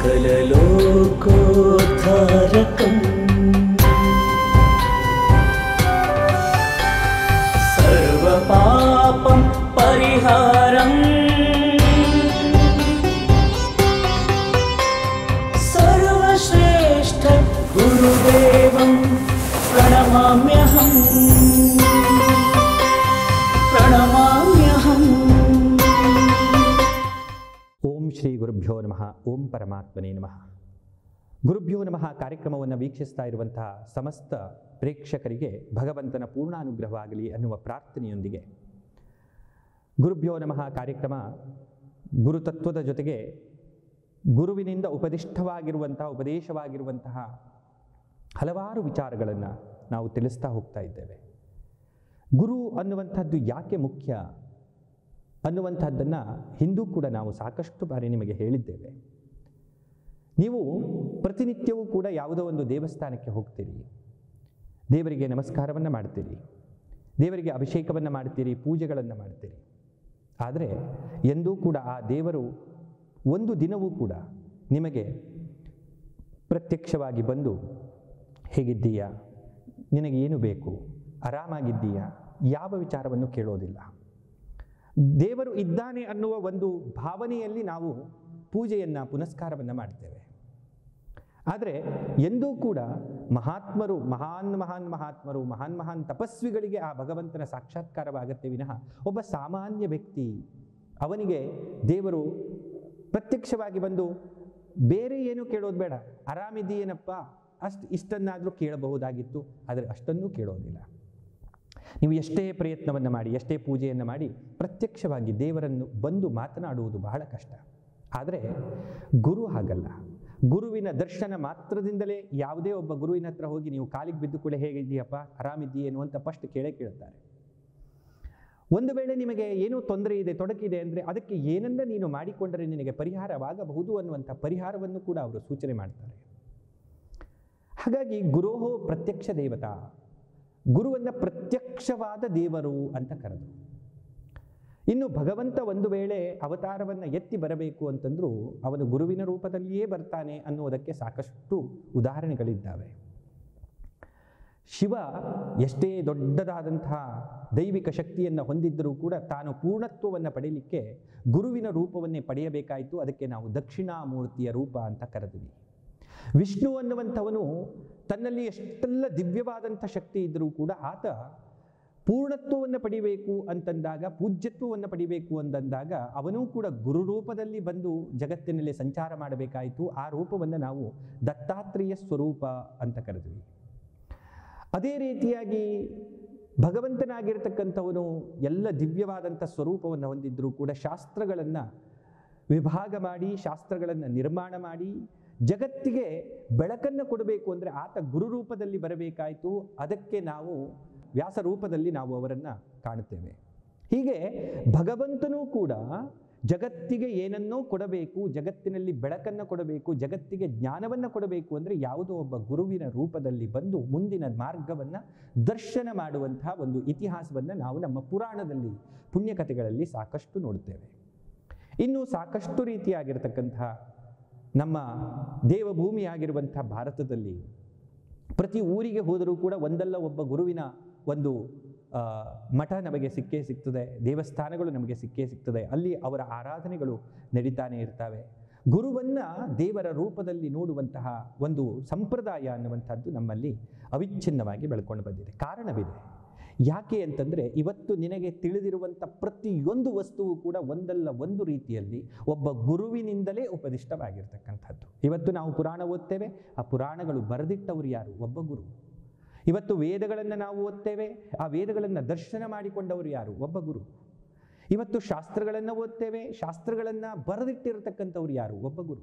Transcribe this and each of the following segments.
सकललोकोद्धारकम् सर्वपापं परिहारम् सर्वश्रेष्ठ गुरुदेवं प्रणमाम्यहम् प्रणमाम्यहम्। ಓಂ ಶ್ರೀ ಗುರುಭ್ಯೋ ನಮಃ. ಓಂ ಪರಮಾತ್ಮನೇ ನಮಃ. ಗುರುಭ್ಯೋ ನಮಃ ಕಾರ್ಯಕ್ರಮವನ್ನು ವೀಕ್ಷಿಸ್ತಾ ಇರುವಂತಹ ಸಮಸ್ತ ಪ್ರೇಕ್ಷಕರಿಗೆ ಭಗವಂತನ ಪೂರ್ಣಾನುಗ್ರಹವಾಗಲಿ ಅನ್ನುವ ಪ್ರಾರ್ಥನೆಯೊಂದಿಗೆ ಗುರುಭ್ಯೋ ನಮಃ ಕಾರ್ಯಕ್ರಮ ಗುರುತತ್ವದ ಜೊತೆಗೆ ಗುರುವಿನಿಂದ ಉಪದೇಶವಾಗಿರುವಂತಹ ಹಲವಾರು ವಿಚಾರಗಳನ್ನು ನಾವು ತಿಳಿಸ್ತಾ ಹೋಗ್ತಾ ಇದ್ದೇವೆ. ಗುರು ಅನ್ನುವಂಥದ್ದು ಯಾಕೆ ಮುಖ್ಯ ಅನ್ನುವಂಥದ್ದನ್ನು ಹಿಂದೂ ಕೂಡ ನಾವು ಸಾಕಷ್ಟು ಬಾರಿ ನಿಮಗೆ ಹೇಳಿದ್ದೇವೆ. ನೀವು ಪ್ರತಿನಿತ್ಯವೂ ಕೂಡ ಯಾವುದೋ ಒಂದು ದೇವಸ್ಥಾನಕ್ಕೆ ಹೋಗ್ತೀರಿ, ದೇವರಿಗೆ ನಮಸ್ಕಾರವನ್ನು ಮಾಡ್ತೀರಿ, ದೇವರಿಗೆ ಅಭಿಷೇಕವನ್ನು ಮಾಡ್ತೀರಿ, ಪೂಜೆಗಳನ್ನು ಮಾಡ್ತೀರಿ. ಆದರೆ ಎಂದೂ ಕೂಡ ಆ ದೇವರು ಒಂದು ದಿನವೂ ಕೂಡ ನಿಮಗೆ ಪ್ರತ್ಯಕ್ಷವಾಗಿ ಬಂದು ಹೇಗಿದ್ದೀಯಾ, ನಿನಗೆ ಏನು ಬೇಕು, ಆರಾಮಾಗಿದ್ದೀಯಾ, ಯಾವ ವಿಚಾರವನ್ನು ಕೇಳೋದಿಲ್ಲ. ದೇವರು ಇದ್ದಾನೆ ಅನ್ನುವ ಒಂದು ಭಾವನೆಯಲ್ಲಿ ನಾವು ಪೂಜೆಯನ್ನು ಪುನಸ್ಕಾರವನ್ನು ಮಾಡ್ತೇವೆ. ಆದರೆ ಎಂದೂ ಕೂಡ ಮಹಾತ್ಮರು, ಮಹಾನ್ ತಪಸ್ವಿಗಳಿಗೆ ಆ ಭಗವಂತನ ಸಾಕ್ಷಾತ್ಕಾರವಾಗತ್ತೆ ವಿನಃ ಒಬ್ಬ ಸಾಮಾನ್ಯ ವ್ಯಕ್ತಿ ಅವನಿಗೆ ದೇವರು ಪ್ರತ್ಯಕ್ಷವಾಗಿ ಬಂದು ಬೇರೆ ಏನು ಕೇಳೋದು ಬೇಡ, ಆರಾಮಿದ್ದೀಯೇನಪ್ಪ ಇಷ್ಟನ್ನಾದರೂ ಕೇಳಬಹುದಾಗಿತ್ತು, ಆದರೆ ಅಷ್ಟನ್ನೂ ಕೇಳೋದಿಲ್ಲ. ನೀವು ಎಷ್ಟೇ ಪ್ರಯತ್ನವನ್ನು ಮಾಡಿ, ಎಷ್ಟೇ ಪೂಜೆಯನ್ನು ಮಾಡಿ ಪ್ರತ್ಯಕ್ಷವಾಗಿ ದೇವರನ್ನು ಬಂದು ಮಾತನಾಡುವುದು ಬಹಳ ಕಷ್ಟ. ಆದರೆ ಗುರು ಹಾಗಲ್ಲ. ಗುರುವಿನ ದರ್ಶನ ಮಾತ್ರದಿಂದಲೇ ಯಾವುದೇ ಒಬ್ಬ ಗುರುವಿನ ಹತ್ರ ಹೋಗಿ ನೀವು ಕಾಲಿಗೆ ಬಿದ್ದು ಕೂಡ ಹೇಗಿದ್ದೀಯಪ್ಪ, ಆರಾಮಿದ್ದೀಯೇನು ಅಂತ ಫಸ್ಟ್ ಕೇಳ್ತಾರೆ. ಒಂದು ವೇಳೆ ನಿಮಗೆ ಏನೋ ತೊಂದರೆ ಇದೆ, ತೊಡಕಿದೆ ಅಂದರೆ ಅದಕ್ಕೆ ಏನನ್ನ ನೀನು ಮಾಡಿಕೊಂಡರೆ ನಿನಗೆ ಪರಿಹಾರವಾಗಬಹುದು ಅನ್ನುವಂಥ ಪರಿಹಾರವನ್ನು ಕೂಡ ಅವರು ಸೂಚನೆ ಮಾಡ್ತಾರೆ. ಹಾಗಾಗಿ ಗುರೋಹೋ ಪ್ರತ್ಯಕ್ಷ ದೇವತಾ, ಗುರುವನ್ನು ಪ್ರತ್ಯಕ್ಷವಾದ ದೇವರು ಅಂತ ಕರೆದರು. ಇನ್ನು ಭಗವಂತ ಒಂದು ವೇಳೆ ಅವತಾರವನ್ನು ಎತ್ತಿ ಬರಬೇಕು ಅಂತಂದ್ರೂ ಅವನು ಗುರುವಿನ ರೂಪದಲ್ಲಿಯೇ ಬರ್ತಾನೆ ಅನ್ನುವುದಕ್ಕೆ ಸಾಕಷ್ಟು ಉದಾಹರಣೆಗಳಿದ್ದಾವೆ. ಶಿವ ಎಷ್ಟೇ ದೊಡ್ಡದಾದಂತಹ ದೈವಿಕ ಶಕ್ತಿಯನ್ನು ಹೊಂದಿದ್ದರೂ ಕೂಡ ತಾನು ಪೂರ್ಣತ್ವವನ್ನು ಪಡೆಯಲಿಕ್ಕೆ ಗುರುವಿನ ರೂಪವನ್ನೇ ಪಡೆಯಬೇಕಾಯಿತು. ಅದಕ್ಕೆ ನಾವು ದಕ್ಷಿಣಾಮೂರ್ತಿಯ ರೂಪ ಅಂತ ಕರೆದ್ವಿ. ವಿಷ್ಣು ಅನ್ನುವಂಥವನು ತನ್ನಲ್ಲಿ ಎಷ್ಟೆಲ್ಲ ದಿವ್ಯವಾದಂಥ ಶಕ್ತಿ ಇದ್ದರೂ ಕೂಡ ಆತ ಪೂರ್ಣತ್ವವನ್ನು ಪಡಿಬೇಕು ಅಂತಂದಾಗ, ಪೂಜ್ಯತ್ವವನ್ನು ಪಡಿಬೇಕು ಅಂತಂದಾಗ ಅವನೂ ಕೂಡ ಗುರು ರೂಪದಲ್ಲಿ ಬಂದು ಜಗತ್ತಿನಲ್ಲಿ ಸಂಚಾರ ಮಾಡಬೇಕಾಯಿತು. ಆ ರೂಪವನ್ನು ನಾವು ದತ್ತಾತ್ರೇಯ ಸ್ವರೂಪ ಅಂತ ಕರೆದ್ವಿ. ಅದೇ ರೀತಿಯಾಗಿ ಭಗವಂತನಾಗಿರ್ತಕ್ಕಂಥವನು ಎಲ್ಲ ದಿವ್ಯವಾದಂಥ ಸ್ವರೂಪವನ್ನು ಹೊಂದಿದ್ದರೂ ಕೂಡ ಶಾಸ್ತ್ರಗಳನ್ನು ವಿಭಾಗ ಮಾಡಿ, ಶಾಸ್ತ್ರಗಳನ್ನು ನಿರ್ಮಾಣ ಮಾಡಿ ಜಗತ್ತಿಗೆ ಬೆಳಕನ್ನು ಕೊಡಬೇಕು ಅಂದರೆ ಆತ ಗುರು ರೂಪದಲ್ಲಿ ಬರಬೇಕಾಯಿತು. ಅದಕ್ಕೆ ನಾವು ವ್ಯಾಸ ರೂಪದಲ್ಲಿ ನಾವು ಅವರನ್ನು ಕಾಣುತ್ತೇವೆ. ಹೀಗೆ ಭಗವಂತನೂ ಕೂಡ ಜಗತ್ತಿಗೆ ಏನನ್ನೋ ಕೊಡಬೇಕು, ಜಗತ್ತಿನಲ್ಲಿ ಬೆಳಕನ್ನು ಕೊಡಬೇಕು, ಜಗತ್ತಿಗೆ ಜ್ಞಾನವನ್ನು ಕೊಡಬೇಕು ಅಂದರೆ ಯಾವುದೋ ಒಬ್ಬ ಗುರುವಿನ ರೂಪದಲ್ಲಿ ಬಂದು ಮುಂದಿನ ಮಾರ್ಗವನ್ನು ದರ್ಶನ ಮಾಡುವಂತಹ ಒಂದು ಇತಿಹಾಸವನ್ನು ನಾವು ನಮ್ಮ ಪುರಾಣದಲ್ಲಿ, ಪುಣ್ಯಕಥೆಗಳಲ್ಲಿ ಸಾಕಷ್ಟು ನೋಡುತ್ತೇವೆ. ಇನ್ನು ಸಾಕಷ್ಟು ರೀತಿಯಾಗಿರ್ತಕ್ಕಂತಹ ನಮ್ಮ ದೇವಭೂಮಿಯಾಗಿರುವಂಥ ಭಾರತದಲ್ಲಿ ಪ್ರತಿ ಊರಿಗೆ ಹೋದರೂ ಕೂಡ ಒಂದಲ್ಲ ಒಬ್ಬ ಗುರುವಿನ ಒಂದು ಮಠ ನಮಗೆ ಸಿಗ್ತದೆ, ದೇವಸ್ಥಾನಗಳು ನಮಗೆ ಸಿಗ್ತದೆ. ಅಲ್ಲಿ ಅವರ ಆರಾಧನೆಗಳು ನಡೀತಾನೆ ಇರ್ತವೆ. ಗುರುವನ್ನು ದೇವರ ರೂಪದಲ್ಲಿ ನೋಡುವಂತಹ ಒಂದು ಸಂಪ್ರದಾಯ ಅನ್ನುವಂಥದ್ದು ನಮ್ಮಲ್ಲಿ ಅವಿಚ್ಛಿನ್ನವಾಗಿ ಬೆಳ್ಕೊಂಡು ಬಂದಿದೆ. ಕಾರಣವಿದೆ. ಯಾಕೆ ಅಂತಂದರೆ ಇವತ್ತು ನಿನಗೆ ತಿಳಿದಿರುವಂಥ ಪ್ರತಿಯೊಂದು ವಸ್ತುವು ಕೂಡ ಒಂದಲ್ಲ ಒಂದು ರೀತಿಯಲ್ಲಿ ಒಬ್ಬ ಗುರುವಿನಿಂದಲೇ ಉಪದಿಷ್ಟವಾಗಿರ್ತಕ್ಕಂಥದ್ದು. ಇವತ್ತು ನಾವು ಪುರಾಣ ಓದ್ತೇವೆ, ಆ ಪುರಾಣಗಳು ಬರೆದಿಟ್ಟವರು ಯಾರು? ಒಬ್ಬ ಗುರು. ಇವತ್ತು ವೇದಗಳನ್ನು ನಾವು ಓದ್ತೇವೆ, ಆ ವೇದಗಳನ್ನು ದರ್ಶನ ಮಾಡಿಕೊಂಡವರು ಯಾರು? ಒಬ್ಬ ಗುರು. ಇವತ್ತು ಶಾಸ್ತ್ರಗಳನ್ನು ಓದ್ತೇವೆ, ಶಾಸ್ತ್ರಗಳನ್ನು ಬರೆದಿಟ್ಟಿರತಕ್ಕಂಥವ್ರು ಯಾರು? ಒಬ್ಬ ಗುರು.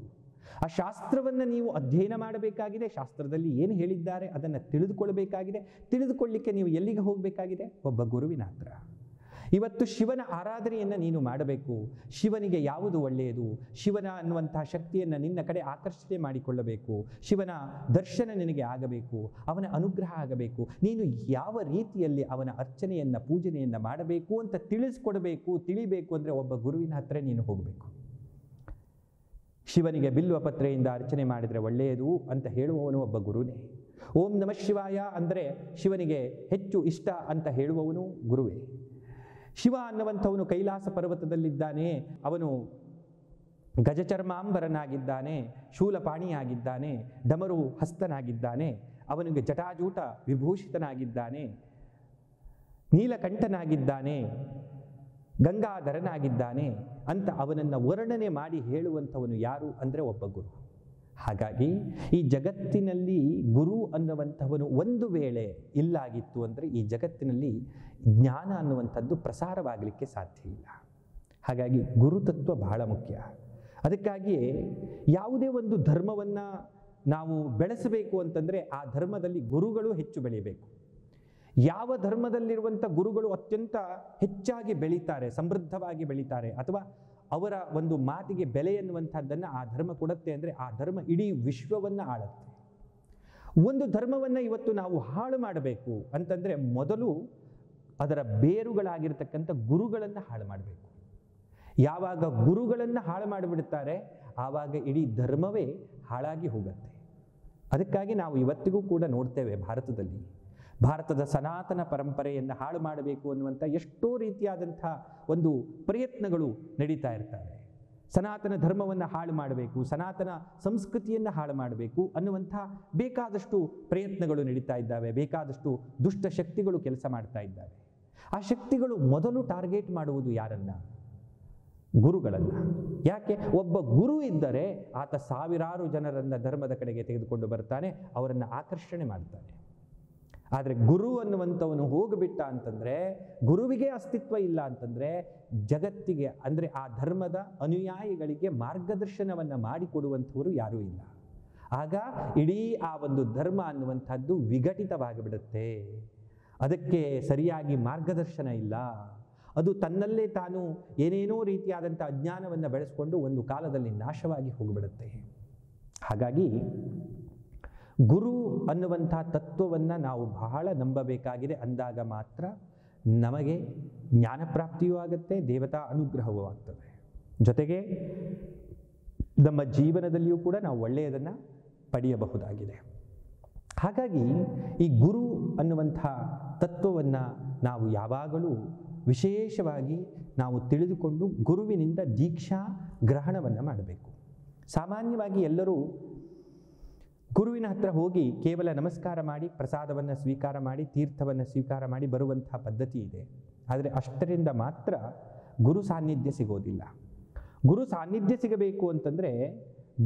ಆ ಶಾಸ್ತ್ರವನ್ನು ನೀವು ಅಧ್ಯಯನ ಮಾಡಬೇಕಾಗಿದೆ, ಶಾಸ್ತ್ರದಲ್ಲಿ ಏನು ಹೇಳಿದ್ದಾರೆ ಅದನ್ನು ತಿಳಿದುಕೊಳ್ಳಬೇಕಾಗಿದೆ. ತಿಳಿದುಕೊಳ್ಳಿಕ್ಕೆ ನೀವು ಎಲ್ಲಿಗೆ ಹೋಗಬೇಕಾಗಿದೆ? ಒಬ್ಬ ಗುರುವಿನ ಹತ್ರ. ಇವತ್ತು ಶಿವನ ಆರಾಧನೆಯನ್ನು ನೀನು ಮಾಡಬೇಕು. ಶಿವನಿಗೆ ಯಾವುದು ಒಳ್ಳೆಯದು, ಶಿವನ ಅನ್ನುವಂತಹ ಶಕ್ತಿಯನ್ನು ನಿನ್ನ ಕಡೆ ಆಕರ್ಷಣೆ ಮಾಡಿಕೊಳ್ಳಬೇಕು, ಶಿವನ ದರ್ಶನ ನಿನಗೆ ಆಗಬೇಕು, ಅವನ ಅನುಗ್ರಹ ಆಗಬೇಕು, ನೀನು ಯಾವ ರೀತಿಯಲ್ಲಿ ಅವನ ಅರ್ಚನೆಯನ್ನು ಪೂಜನೆಯನ್ನು ಮಾಡಬೇಕು ಅಂತ ತಿಳಿಸ್ಕೊಡಬೇಕು. ತಿಳಿಬೇಕು ಅಂದರೆ ಒಬ್ಬ ಗುರುವಿನ ಹತ್ರ ನೀನು ಹೋಗಬೇಕು. ಶಿವನಿಗೆ ಬಿಲ್ವ ಪತ್ರೆಯಿಂದ ಅರ್ಚನೆ ಮಾಡಿದರೆ ಒಳ್ಳೆಯದು ಅಂತ ಹೇಳುವವನು ಒಬ್ಬ ಗುರುನೇ. ಓಂ ನಮಃ ಶಿವಾಯ ಅಂದರೆ ಶಿವನಿಗೆ ಹೆಚ್ಚು ಇಷ್ಟ ಅಂತ ಹೇಳುವವನು ಗುರುವೇ. ಶಿವ ಅನ್ನುವಂಥವನು ಕೈಲಾಸ ಪರ್ವತದಲ್ಲಿದ್ದಾನೆ, ಅವನು ಗಜಚರ್ಮಾಂಬರನಾಗಿದ್ದಾನೆ, ಶೂಲಪಾಣಿಯಾಗಿದ್ದಾನೆ, ಡಮರು ಹಸ್ತನಾಗಿದ್ದಾನೆ, ಅವನಿಗೆ ಜಟಾಜೂಟ ವಿಭೂಷಿತನಾಗಿದ್ದಾನೆ, ನೀಲಕಂಠನಾಗಿದ್ದಾನೆ, ಗಂಗಾಧರನಾಗಿದ್ದಾನೆ ಅಂತ ಅವನನ್ನು ವರ್ಣನೆ ಮಾಡಿ ಹೇಳುವಂಥವನು ಯಾರು ಅಂದರೆ ಒಬ್ಬ ಗುರು. ಹಾಗಾಗಿ ಈ ಜಗತ್ತಿನಲ್ಲಿ ಗುರು ಅನ್ನುವಂಥವನು ಒಂದು ವೇಳೆ ಇಲ್ಲಾಗಿತ್ತು ಅಂದರೆ ಈ ಜಗತ್ತಿನಲ್ಲಿ ಜ್ಞಾನ ಅನ್ನುವಂಥದ್ದು ಪ್ರಸಾರವಾಗಲಿಕ್ಕೆ ಸಾಧ್ಯ ಇಲ್ಲ. ಹಾಗಾಗಿ ಗುರುತತ್ವ ಬಹಳ ಮುಖ್ಯ. ಅದಕ್ಕಾಗಿಯೇ ಯಾವುದೇ ಒಂದು ಧರ್ಮವನ್ನು ನಾವು ಬೆಳೆಸಬೇಕು ಅಂತಂದರೆ ಆ ಧರ್ಮದಲ್ಲಿ ಗುರುಗಳು ಹೆಚ್ಚು ಬೆಳೆಯಬೇಕು. ಯಾವ ಧರ್ಮದಲ್ಲಿರುವಂಥ ಗುರುಗಳು ಅತ್ಯಂತ ಹೆಚ್ಚಾಗಿ ಬೆಳೀತಾರೆ, ಸಮೃದ್ಧವಾಗಿ ಬೆಳೀತಾರೆ, ಅಥವಾ ಅವರ ಒಂದು ಮಾತಿಗೆ ಬೆಲೆ ಎನ್ನುವಂಥದ್ದನ್ನು ಆ ಧರ್ಮ ಕೊಡುತ್ತೆ ಅಂದರೆ ಆ ಧರ್ಮ ಇಡೀ ವಿಶ್ವವನ್ನು ಆಳುತ್ತೆ. ಒಂದು ಧರ್ಮವನ್ನು ಇವತ್ತು ನಾವು ಹಾಳು ಮಾಡಬೇಕು ಅಂತಂದರೆ ಮೊದಲು ಅದರ ಬೇರುಗಳಾಗಿರ್ತಕ್ಕಂಥ ಗುರುಗಳನ್ನು ಹಾಳು ಮಾಡಬೇಕು. ಯಾವಾಗ ಗುರುಗಳನ್ನು ಹಾಳು ಮಾಡಿಬಿಡುತ್ತಾರೆ ಆವಾಗ ಇಡೀ ಧರ್ಮವೇ ಹಾಳಾಗಿ ಹೋಗುತ್ತೆ. ಅದಕ್ಕಾಗಿ ನಾವು ಇವತ್ತಿಗೂ ಕೂಡ ನೋಡ್ತೇವೆ ಭಾರತದ ಸನಾತನ ಪರಂಪರೆಯನ್ನು ಹಾಳು ಮಾಡಬೇಕು ಅನ್ನುವಂಥ ಎಷ್ಟೋ ರೀತಿಯಾದಂಥ ಒಂದು ಪ್ರಯತ್ನಗಳು ನಡೀತಾ ಇರ್ತವೆ. ಸನಾತನ ಧರ್ಮವನ್ನು ಹಾಳು ಮಾಡಬೇಕು, ಸನಾತನ ಸಂಸ್ಕೃತಿಯನ್ನು ಹಾಳು ಮಾಡಬೇಕು ಅನ್ನುವಂಥ ಬೇಕಾದಷ್ಟು ಪ್ರಯತ್ನಗಳು ನಡೀತಾ ಇದ್ದಾವೆ. ಬೇಕಾದಷ್ಟು ದುಷ್ಟ ಶಕ್ತಿಗಳು ಕೆಲಸ ಮಾಡ್ತಾ ಇದ್ದಾವೆ. ಆ ಶಕ್ತಿಗಳು ಮೊದಲು ಟಾರ್ಗೆಟ್ ಮಾಡುವುದು ಯಾರನ್ನ? ಗುರುಗಳನ್ನು. ಯಾಕೆ? ಒಬ್ಬ ಗುರು ಇದ್ದರೆ ಆತ ಸಾವಿರಾರು ಜನರನ್ನು ಧರ್ಮದ ಕಡೆಗೆ ತೆಗೆದುಕೊಂಡು ಬರ್ತಾನೆ, ಅವರನ್ನು ಆಕರ್ಷಣೆ ಮಾಡ್ತಾನೆ. ಆದರೆ ಗುರು ಅನ್ನುವಂಥವನು ಹೋಗಿಬಿಟ್ಟ ಅಂತಂದರೆ, ಗುರುವಿಗೆ ಅಸ್ತಿತ್ವ ಇಲ್ಲ ಅಂತಂದರೆ ಜಗತ್ತಿಗೆ ಅಂದರೆ ಆ ಧರ್ಮದ ಅನುಯಾಯಿಗಳಿಗೆ ಮಾರ್ಗದರ್ಶನವನ್ನು ಮಾಡಿಕೊಡುವಂಥವರು ಯಾರೂ ಇಲ್ಲ. ಆಗ ಇಡೀ ಆ ಒಂದು ಧರ್ಮ ಅನ್ನುವಂಥದ್ದು ವಿಘಟಿತವಾಗಿಬಿಡುತ್ತೆ. ಅದಕ್ಕೆ ಸರಿಯಾಗಿ ಮಾರ್ಗದರ್ಶನ ಇಲ್ಲ. ಅದು ತನ್ನಲ್ಲೇ ತಾನು ಏನೇನೋ ರೀತಿಯಾದಂಥ ಅಜ್ಞಾನವನ್ನು ಬೆಳೆಸ್ಕೊಂಡು ಒಂದು ಕಾಲದಲ್ಲಿ ನಾಶವಾಗಿ ಹೋಗಿಬಿಡುತ್ತೆ. ಹಾಗಾಗಿ ಗುರು ಅನ್ನುವಂಥ ತತ್ವವನ್ನು ನಾವು ಬಹಳ ನಂಬಬೇಕಾಗಿದೆ. ಅಂದಾಗ ಮಾತ್ರ ನಮಗೆ ಜ್ಞಾನಪ್ರಾಪ್ತಿಯೂ ಆಗುತ್ತೆ, ದೇವತಾ ಅನುಗ್ರಹವೂ ಆಗ್ತದೆ. ಜೊತೆಗೆ ನಮ್ಮ ಜೀವನದಲ್ಲಿಯೂ ಕೂಡ ನಾವು ಒಳ್ಳೆಯದನ್ನು ಪಡೆಯಬಹುದಾಗಿದೆ. ಹಾಗಾಗಿ ಈ ಗುರು ಅನ್ನುವಂಥ ತತ್ವವನ್ನು ನಾವು ಯಾವಾಗಲೂ ವಿಶೇಷವಾಗಿ ನಾವು ತಿಳಿದುಕೊಂಡು ಗುರುವಿನಿಂದ ದೀಕ್ಷಾ ಗ್ರಹಣವನ್ನು ಮಾಡಬೇಕು. ಸಾಮಾನ್ಯವಾಗಿ ಎಲ್ಲರೂ ಗುರುವಿನ ಹತ್ರ ಹೋಗಿ ಕೇವಲ ನಮಸ್ಕಾರ ಮಾಡಿ ಪ್ರಸಾದವನ್ನು ಸ್ವೀಕಾರ ಮಾಡಿ ತೀರ್ಥವನ್ನು ಸ್ವೀಕಾರ ಮಾಡಿ ಬರುವಂಥ ಪದ್ಧತಿ ಇದೆ. ಆದರೆ ಅಷ್ಟರಿಂದ ಮಾತ್ರ ಗುರು ಸಾನ್ನಿಧ್ಯ ಸಿಗೋದಿಲ್ಲ. ಗುರು ಸಾನ್ನಿಧ್ಯ ಸಿಗಬೇಕು ಅಂತಂದರೆ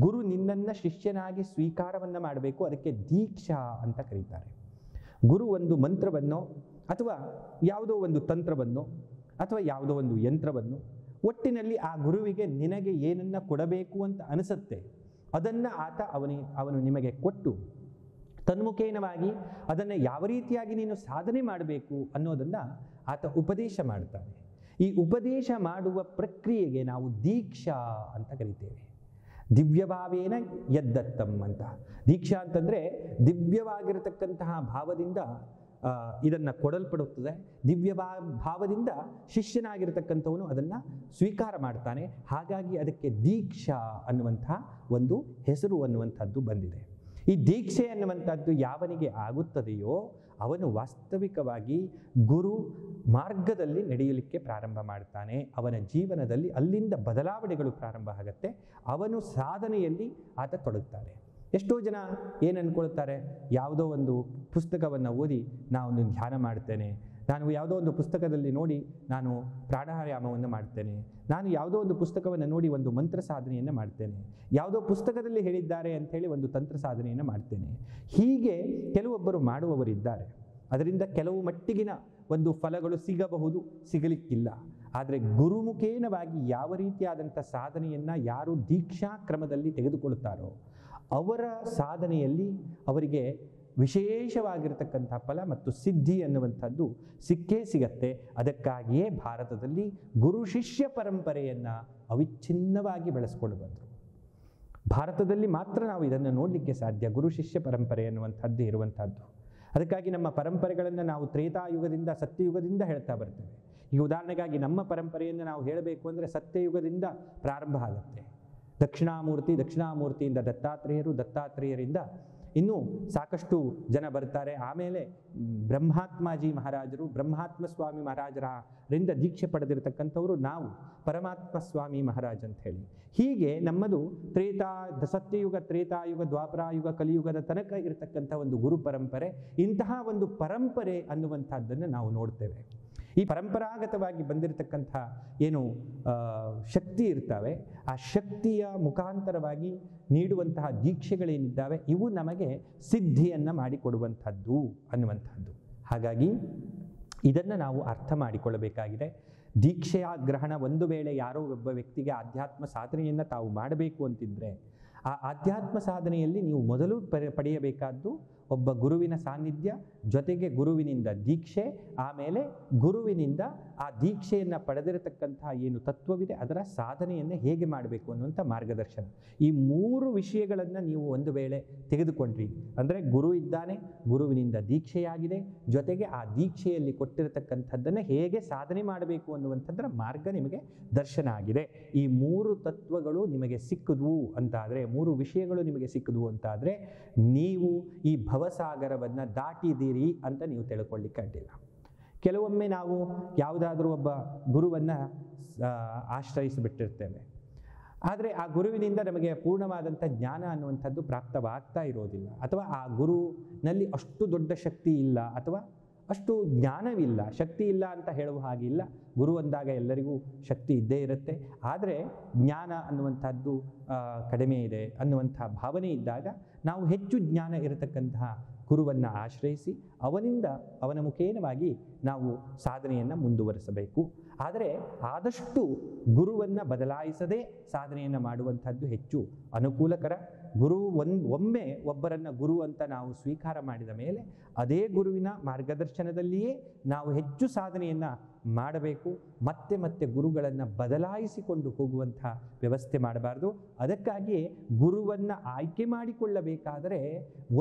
ಗುರು ನಿನ್ನನ್ನು ಶಿಷ್ಯನಾಗಿ ಸ್ವೀಕಾರವನ್ನು ಮಾಡಬೇಕು. ಅದಕ್ಕೆ ದೀಕ್ಷಾ ಅಂತ ಕರೀತಾರೆ. ಗುರು ಒಂದು ಮಂತ್ರವನ್ನು ಅಥವಾ ಯಾವುದೋ ಒಂದು ತಂತ್ರವನ್ನು ಅಥವಾ ಯಾವುದೋ ಒಂದು ಯಂತ್ರವನ್ನು, ಒಟ್ಟಿನಲ್ಲಿ ಆ ಗುರುವಿಗೆ ನಿನಗೆ ಏನನ್ನು ಕೊಡಬೇಕು ಅಂತ ಅನಿಸುತ್ತೆ ಅದನ್ನು ಅವನು ನಿಮಗೆ ಕೊಟ್ಟು ತನ್ಮುಖೇನವಾಗಿ ಅದನ್ನು ಯಾವ ರೀತಿಯಾಗಿ ನೀನು ಸಾಧನೆ ಮಾಡಬೇಕು ಅನ್ನೋದನ್ನು ಆತ ಉಪದೇಶ ಮಾಡ್ತಾನೆ. ಈ ಉಪದೇಶ ಮಾಡುವ ಪ್ರಕ್ರಿಯೆಗೆ ನಾವು ದೀಕ್ಷಾ ಅಂತ ಕರಿತೇವೆ. ದಿವ್ಯಭಾವೇನ ಯದ್ದತ್ತಂ ಅಂತ. ದೀಕ್ಷಾ ಅಂತಂದರೆ ದಿವ್ಯವಾಗಿರತಕ್ಕಂತಹ ಭಾವದಿಂದ ಇದನ್ನು ಕೊಡಲ್ಪಡುತ್ತದೆ. ಭಾವದಿಂದ ಶಿಷ್ಯನಾಗಿರ್ತಕ್ಕಂಥವನು ಅದನ್ನು ಸ್ವೀಕಾರ ಮಾಡ್ತಾನೆ. ಹಾಗಾಗಿ ಅದಕ್ಕೆ ದೀಕ್ಷಾ ಅನ್ನುವಂಥ ಒಂದು ಹೆಸರು ಅನ್ನುವಂಥದ್ದು ಬಂದಿದೆ. ಈ ದೀಕ್ಷೆ ಅನ್ನುವಂಥದ್ದು ಯಾವನಿಗೆ ಆಗುತ್ತದೆಯೋ ಅವನು ವಾಸ್ತವಿಕವಾಗಿ ಗುರು ಮಾರ್ಗದಲ್ಲಿ ನಡೆಯಲಿಕ್ಕೆ ಪ್ರಾರಂಭ ಮಾಡ್ತಾನೆ. ಅವನ ಜೀವನದಲ್ಲಿ ಅಲ್ಲಿಂದ ಬದಲಾವಣೆಗಳು ಪ್ರಾರಂಭ ಆಗುತ್ತೆ. ಅವನು ಸಾಧನೆಯಲ್ಲಿ ಆತ ತೊಡಗ್ತಾನೆ. ಎಷ್ಟೋ ಜನ ಏನು ಅಂದ್ಕೊಳ್ತಾರೆ, ಯಾವುದೋ ಒಂದು ಪುಸ್ತಕವನ್ನು ಓದಿ ನಾನು ಧ್ಯಾನ ಮಾಡ್ತೇನೆ, ನಾನು ಯಾವುದೋ ಒಂದು ಪುಸ್ತಕದಲ್ಲಿ ನೋಡಿ ನಾನು ಪ್ರಾಣಾಯಾಮವನ್ನು ಮಾಡ್ತೇನೆ, ನಾನು ಯಾವುದೋ ಒಂದು ಪುಸ್ತಕವನ್ನು ನೋಡಿ ಒಂದು ಮಂತ್ರ ಸಾಧನೆಯನ್ನು ಮಾಡ್ತೇನೆ, ಯಾವುದೋ ಪುಸ್ತಕದಲ್ಲಿ ಹೇಳಿದ್ದಾರೆ ಅಂಥೇಳಿ ಒಂದು ತಂತ್ರ ಸಾಧನೆಯನ್ನು ಮಾಡ್ತೇನೆ. ಹೀಗೆ ಕೆಲವೊಬ್ಬರು ಮಾಡುವವರಿದ್ದಾರೆ. ಅದರಿಂದ ಕೆಲವು ಮಟ್ಟಿಗಿನ ಒಂದು ಫಲಗಳು ಸಿಗಬಹುದು, ಸಿಗಲಿಕ್ಕಿಲ್ಲ. ಆದರೆ ಗುರುಮುಖೇನವಾಗಿ ಯಾವ ರೀತಿಯಾದಂಥ ಸಾಧನೆಯನ್ನು ಯಾರು ದೀಕ್ಷಾ ಕ್ರಮದಲ್ಲಿ ತೆಗೆದುಕೊಳ್ಳುತ್ತಾರೋ ಅವರ ಸಾಧನೆಯಲ್ಲಿ ಅವರಿಗೆ ವಿಶೇಷವಾಗಿರತಕ್ಕಂಥ ಫಲ ಮತ್ತು ಸಿದ್ಧಿ ಅನ್ನುವಂಥದ್ದು ಸಿಕ್ಕೇ ಸಿಗತ್ತೆ. ಅದಕ್ಕಾಗಿಯೇ ಭಾರತದಲ್ಲಿ ಗುರು ಶಿಷ್ಯ ಪರಂಪರೆಯನ್ನು ಅವಿಚ್ಛಿನ್ನವಾಗಿ ಬೆಳೆಸ್ಕೊಂಡು ಬಂದರು. ಭಾರತದಲ್ಲಿ ಮಾತ್ರ ನಾವು ಇದನ್ನು ನೋಡಲಿಕ್ಕೆ ಸಾಧ್ಯ, ಗುರು ಶಿಷ್ಯ ಪರಂಪರೆ ಅನ್ನುವಂಥದ್ದು ಇರುವಂಥದ್ದು. ಅದಕ್ಕಾಗಿ ನಮ್ಮ ಪರಂಪರೆಗಳನ್ನು ನಾವು ತ್ರೇತಾಯುಗದಿಂದ ಸತ್ಯಯುಗದಿಂದ ಹೇಳ್ತಾ ಬರ್ತೇವೆ. ಈಗ ಉದಾಹರಣೆಗಾಗಿ ನಮ್ಮ ಪರಂಪರೆಯನ್ನು ನಾವು ಹೇಳಬೇಕು ಅಂದರೆ ಸತ್ಯಯುಗದಿಂದ ಪ್ರಾರಂಭ ಆಗುತ್ತೆ. ದಕ್ಷಿಣಾಮೂರ್ತಿಯಿಂದ ದತ್ತಾತ್ರೇಯರು, ದತ್ತಾತ್ರೇಯರಿಂದ ಇನ್ನೂ ಸಾಕಷ್ಟು ಜನ ಬರ್ತಾರೆ. ಆಮೇಲೆ ಬ್ರಹ್ಮಾತ್ಮಾಜಿ ಮಹಾರಾಜರು, ಬ್ರಹ್ಮಾತ್ಮ ಸ್ವಾಮಿ ಮಹಾರಾಜರಿಂದ ದೀಕ್ಷೆ ಪಡೆದಿರತಕ್ಕಂಥವರು ನಾವು, ಪರಮಾತ್ಮ ಸ್ವಾಮಿ ಮಹಾರಾಜ್ ಅಂತ ಹೇಳಿ. ಹೀಗೆ ನಮ್ಮದು ಸತ್ಯಯುಗ, ತ್ರೇತಾಯುಗ, ದ್ವಾಪರಾಯುಗ, ಕಲಿಯುಗದ ತನಕ ಇರತಕ್ಕಂಥ ಒಂದು ಗುರು ಪರಂಪರೆ. ಇಂತಹ ಒಂದು ಪರಂಪರೆ ಅನ್ನುವಂಥದ್ದನ್ನು ನಾವು ನೋಡ್ತೇವೆ. ಈ ಪರಂಪರಾಗತವಾಗಿ ಬಂದಿರತಕ್ಕಂಥ ಏನು ಶಕ್ತಿ ಇರ್ತವೆ, ಆ ಶಕ್ತಿಯ ಮುಖಾಂತರವಾಗಿ ನೀಡುವಂತಹ ದೀಕ್ಷೆಗಳೇನಿದ್ದಾವೆ ಇವು ನಮಗೆ ಸಿದ್ಧಿಯನ್ನು ಮಾಡಿಕೊಡುವಂಥದ್ದು ಅನ್ನುವಂಥದ್ದು. ಹಾಗಾಗಿ ಇದನ್ನು ನಾವು ಅರ್ಥ ಮಾಡಿಕೊಳ್ಳಬೇಕಾಗಿದೆ. ದೀಕ್ಷೆಯ ಗ್ರಹಣ ಒಂದು ವೇಳೆ ಯಾರೋ ಒಬ್ಬ ವ್ಯಕ್ತಿಗೆ ಆಧ್ಯಾತ್ಮ ಸಾಧನೆಯನ್ನು ತಾವು ಮಾಡಬೇಕು ಅಂತಿದ್ರೆ, ಆ ಆಧ್ಯಾತ್ಮ ಸಾಧನೆಯಲ್ಲಿ ನೀವು ಮೊದಲು ಪಡೆಯಬೇಕಾದ್ದು ಒಬ್ಬ ಗುರುವಿನ ಸಾನ್ನಿಧ್ಯ, ಜೊತೆಗೆ ಗುರುವಿನಿಂದ ದೀಕ್ಷೆ, ಆಮೇಲೆ ಗುರುವಿನಿಂದ ಆ ದೀಕ್ಷೆಯನ್ನು ಪಡೆದಿರತಕ್ಕಂತಹ ಏನು ತತ್ವವಿದೆ ಅದರ ಸಾಧನೆಯನ್ನು ಹೇಗೆ ಮಾಡಬೇಕು ಅನ್ನುವಂಥ ಮಾರ್ಗದರ್ಶನ. ಈ 3 ವಿಷಯಗಳನ್ನು ನೀವು ಒಂದು ವೇಳೆ ತೆಗೆದುಕೊಂಡ್ರಿ ಅಂದರೆ ಗುರು ಇದ್ದಾನೆ, ಗುರುವಿನಿಂದ ದೀಕ್ಷೆಯಾಗಿದೆ, ಜೊತೆಗೆ ಆ ದೀಕ್ಷೆಯಲ್ಲಿ ಕೊಟ್ಟಿರತಕ್ಕಂಥದ್ದನ್ನು ಹೇಗೆ ಸಾಧನೆ ಮಾಡಬೇಕು ಅನ್ನುವಂಥದ್ದರ ಮಾರ್ಗ ನಿಮಗೆ ದರ್ಶನ ಆಗಿದೆ. ಈ 3 ತತ್ವಗಳು ನಿಮಗೆ ಸಿಕ್ಕಿದ್ವು ಅಂತಾದರೆ, 3 ವಿಷಯಗಳು ನಿಮಗೆ ಸಿಕ್ಕಿದ್ವು ಅಂತಾದರೆ ನೀವು ಈ ಭವಸಾಗರವನ್ನು ದಾಟಿದ್ದೀರಿ ಅಂತ ನೀವು ತಿಳ್ಕೊಳ್ಳಿಕ್ಕೆ ಅಡ್ಡಿಲ್ಲ. ಕೆಲವೊಮ್ಮೆ ನಾವು ಯಾವುದಾದ್ರೂ ಒಬ್ಬ ಗುರುವನ್ನು ಆಶ್ರಯಿಸಿಬಿಟ್ಟಿರ್ತೇವೆ, ಆದರೆ ಆ ಗುರುವಿನಿಂದ ನಮಗೆ ಪೂರ್ಣವಾದಂಥ ಜ್ಞಾನ ಅನ್ನುವಂಥದ್ದು ಪ್ರಾಪ್ತವಾಗ್ತಾ ಇರೋದಿಲ್ಲ, ಅಥವಾ ಆ ಗುರುನಲ್ಲಿ ಅಷ್ಟು ದೊಡ್ಡ ಶಕ್ತಿ ಇಲ್ಲ, ಅಥವಾ ಅಷ್ಟು ಜ್ಞಾನವಿಲ್ಲ. ಶಕ್ತಿ ಇಲ್ಲ ಅಂತ ಹೇಳುವ ಹಾಗಿಲ್ಲ, ಗುರು ಅಂದಾಗ ಎಲ್ಲರಿಗೂ ಶಕ್ತಿ ಇದ್ದೇ ಇರುತ್ತೆ, ಆದರೆ ಜ್ಞಾನ ಅನ್ನುವಂಥದ್ದು ಕಡಿಮೆ ಇದೆ ಅನ್ನುವಂಥ ಭಾವನೆ ಇದ್ದಾಗ ನಾವು ಹೆಚ್ಚು ಜ್ಞಾನ ಇರತಕ್ಕಂತಹ ಗುರುವನ್ನು ಆಶ್ರಯಿಸಿ ಅವನ ಮುಖೇನವಾಗಿ ನಾವು ಸಾಧನೆಯನ್ನು ಮುಂದುವರಿಸಬೇಕು. ಆದರೆ ಆದಷ್ಟು ಗುರುವನ್ನು ಬದಲಾಯಿಸದೆ ಸಾಧನೆಯನ್ನು ಮಾಡುವಂಥದ್ದು ಹೆಚ್ಚು ಅನುಕೂಲಕರ. ಗುರು ಒಮ್ಮೆ ಒಬ್ಬರನ್ನು ಗುರು ಅಂತ ನಾವು ಸ್ವೀಕಾರ ಮಾಡಿದ ಮೇಲೆ ಅದೇ ಗುರುವಿನ ಮಾರ್ಗದರ್ಶನದಲ್ಲಿಯೇ ನಾವು ಹೆಚ್ಚು ಸಾಧನೆಯನ್ನು ಮಾಡಬೇಕು. ಮತ್ತೆ ಮತ್ತೆ ಗುರುಗಳನ್ನು ಬದಲಾಯಿಸಿಕೊಂಡು ಹೋಗುವಂಥ ವ್ಯವಸ್ಥೆ ಮಾಡಬಾರ್ದು. ಅದಕ್ಕಾಗಿಯೇ ಗುರುವನ್ನು ಆಯ್ಕೆ ಮಾಡಿಕೊಳ್ಳಬೇಕಾದರೆ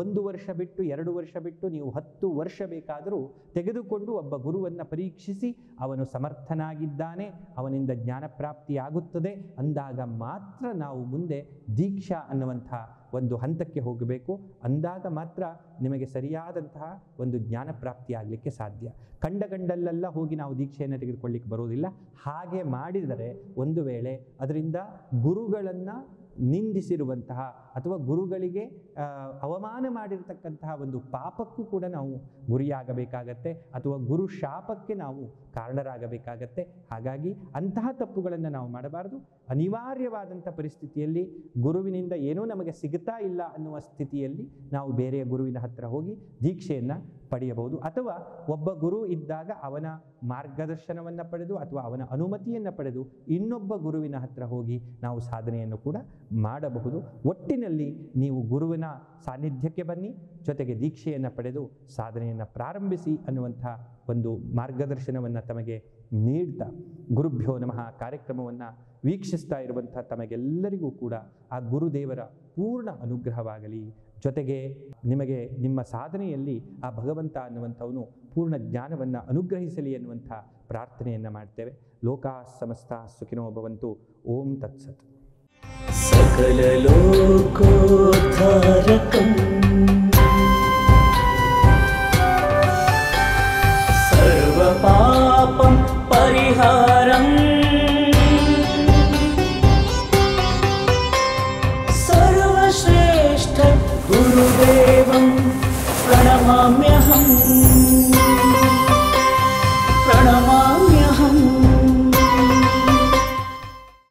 1 ವರ್ಷ ಬಿಟ್ಟು 2 ವರ್ಷ ಬಿಟ್ಟು ನೀವು 10 ವರ್ಷ ಬೇಕಾದರೂ ತೆಗೆದುಕೊಂಡು ಒಬ್ಬ ಗುರುವನ್ನು ಪರೀಕ್ಷಿಸಿ ಅವನು ಸಮರ್ಥನಾಗಿದ್ದಾನೆ, ಅವನಿಂದ ಜ್ಞಾನ ಪ್ರಾಪ್ತಿಯಾಗುತ್ತದೆ ಅಂದಾಗ ಮಾತ್ರ ನಾವು ಮುಂದೆ ದೀಕ್ಷಾ ಅನ್ನುವಂಥ ಒಂದು ಹಂತಕ್ಕೆ ಹೋಗಬೇಕು. ಅಂದಾಗ ಮಾತ್ರ ನಿಮಗೆ ಸರಿಯಾದಂತಹ ಒಂದು ಜ್ಞಾನ ಪ್ರಾಪ್ತಿಯಾಗಲಿಕ್ಕೆ ಸಾಧ್ಯ. ಕಂಡಲ್ಲೆಲ್ಲ ಹೋಗಿ ನಾವು ದೀಕ್ಷೆಯನ್ನು ತೆಗೆದುಕೊಳ್ಳಿಕ್ಕೆ ಬರೋದಿಲ್ಲ. ಹಾಗೆ ಮಾಡಿದರೆ ಒಂದು ವೇಳೆ ಅದರಿಂದ ಗುರುಗಳನ್ನು ನಿಂದಿಸಿರುವಂತಹ ಅಥವಾ ಗುರುಗಳಿಗೆ ಅವಮಾನ ಮಾಡಿರ್ತಕ್ಕಂತಹ ಒಂದು ಪಾಪಕ್ಕೂ ಕೂಡ ನಾವು ಗುರಿಯಾಗಬೇಕಾಗತ್ತೆ, ಅಥವಾ ಗುರು ಶಾಪಕ್ಕೆ ನಾವು ಕಾರಣರಾಗಬೇಕಾಗತ್ತೆ. ಹಾಗಾಗಿ ಅಂತಹ ತಪ್ಪುಗಳನ್ನು ನಾವು ಮಾಡಬಾರ್ದು. ಅನಿವಾರ್ಯವಾದಂಥ ಪರಿಸ್ಥಿತಿಯಲ್ಲಿ ಗುರುವಿನಿಂದ ಏನೂ ನಮಗೆ ಸಿಗುತ್ತಾ ಇಲ್ಲ ಅನ್ನುವ ಸ್ಥಿತಿಯಲ್ಲಿ ನಾವು ಬೇರೆಯ ಗುರುವಿನ ಹತ್ತಿರ ಹೋಗಿ ದೀಕ್ಷೆಯನ್ನು ಪಡೆಯಬಹುದು. ಅಥವಾ ಒಬ್ಬ ಗುರು ಇದ್ದಾಗ ಅವನ ಮಾರ್ಗದರ್ಶನವನ್ನು ಪಡೆದು ಅಥವಾ ಅವನ ಅನುಮತಿಯನ್ನು ಪಡೆದು ಇನ್ನೊಬ್ಬ ಗುರುವಿನ ಹತ್ತಿರ ಹೋಗಿ ನಾವು ಸಾಧನೆಯನ್ನು ಕೂಡ ಮಾಡಬಹುದು. ಒಟ್ಟಿನಲ್ಲಿ ನೀವು ಗುರುವಿನ ಸಾನ್ನಿಧ್ಯಕ್ಕೆ ಬನ್ನಿ, ಜೊತೆಗೆ ದೀಕ್ಷೆಯನ್ನು ಪಡೆದು ಸಾಧನೆಯನ್ನು ಪ್ರಾರಂಭಿಸಿ ಅನ್ನುವಂಥ ಒಂದು ಮಾರ್ಗದರ್ಶನವನ್ನು ತಮಗೆ ನೀಡ್ತಾ, ಗುರುಭ್ಯೋ ನಮಃ ಕಾರ್ಯಕ್ರಮವನ್ನು ವೀಕ್ಷಿಸ್ತಾ ಇರುವಂಥ ತಮಗೆಲ್ಲರಿಗೂ ಕೂಡ ಆ ಗುರುದೇವರ ಪೂರ್ಣ ಅನುಗ್ರಹವಾಗಲಿ. ಜೊತೆಗೆ ನಿಮಗೆ ನಿಮ್ಮ ಸಾಧನೆಯಲ್ಲಿ ಆ ಭಗವಂತ ಅನ್ನುವಂಥವನು ಪೂರ್ಣ ಜ್ಞಾನವನ್ನು ಅನುಗ್ರಹಿಸಲಿ ಅನ್ನುವಂಥ ಪ್ರಾರ್ಥನೆಯನ್ನು ಮಾಡ್ತೇವೆ. ಲೋಕಾ ಸಮಸ್ತ ಸುಖಿನೋ ಭವಂತು. ಓಂ ತತ್ಸತ್. ಸಕಲ ಲೋಕೋದ್ಧಾರಕಂ ಸರ್ವ ಪಾಪಂ ಪರಿಹಾರಂ ಸರ್ವಶ್ರೇಷ್ಠ ಗುರುದೇವಂ ಪ್ರಣಮಾಮ್ಯ.